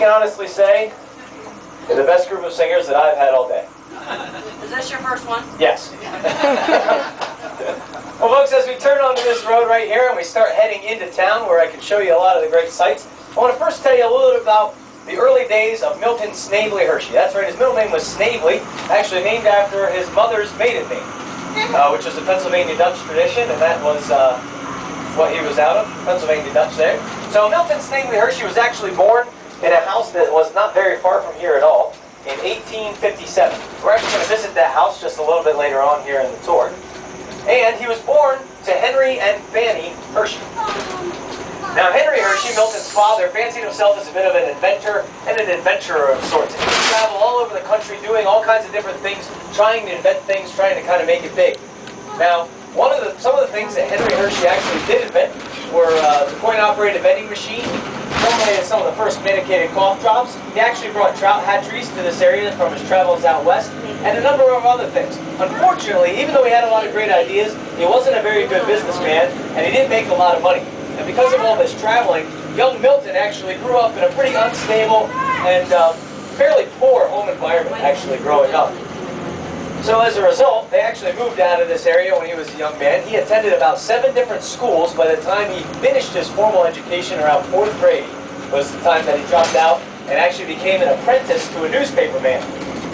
can honestly say, they're the best group of singers that I've had all day. Is this your first one? Yes. Well, folks, as we turn onto this road right here and we start heading into town where I can show you a lot of the great sights, I want to first tell you a little bit about the early days of Milton Snavely Hershey. That's right, his middle name was Snavely, actually named after his mother's maiden name, which is a Pennsylvania Dutch tradition, and that was what he was out of, Pennsylvania Dutch there. So Milton Snavely Hershey was actually born in a house that was not very far from here at all in 1857. We're actually going to visit that house just a little bit later on here in the tour. And he was born to Henry and Fanny Hershey. Now, Henry Hershey, Milton's father, fancied himself as a bit of an inventor and an adventurer of sorts. He would travel all over the country doing all kinds of different things, trying to invent things, trying to kind of make it big. Now, some of the things that Henry Hershey actually did invent were the coin-operated vending machine, formulated some of the first medicated cough drops. He actually brought trout hatcheries to this area from his travels out west, and a number of other things. Unfortunately, even though he had a lot of great ideas, he wasn't a very good businessman, and he didn't make a lot of money. And because of all this traveling, young Milton actually grew up in a pretty unstable and fairly poor home environment, actually, growing up. So as a result, they actually moved out of this area when he was a young man. He attended about 7 different schools. By the time he finished his formal education, around 4th grade was the time that he dropped out and actually became an apprentice to a newspaper man.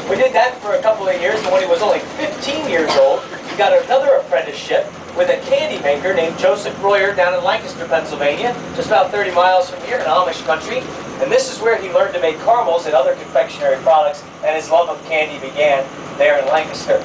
We did that for a couple of years, and when he was only 15 years old, he got another apprenticeship with a candy maker named Joseph Royer down in Lancaster, Pennsylvania, just about 30 miles from here in Amish country. And this is where he learned to make caramels and other confectionery products, and his love of candy began there in Lancaster.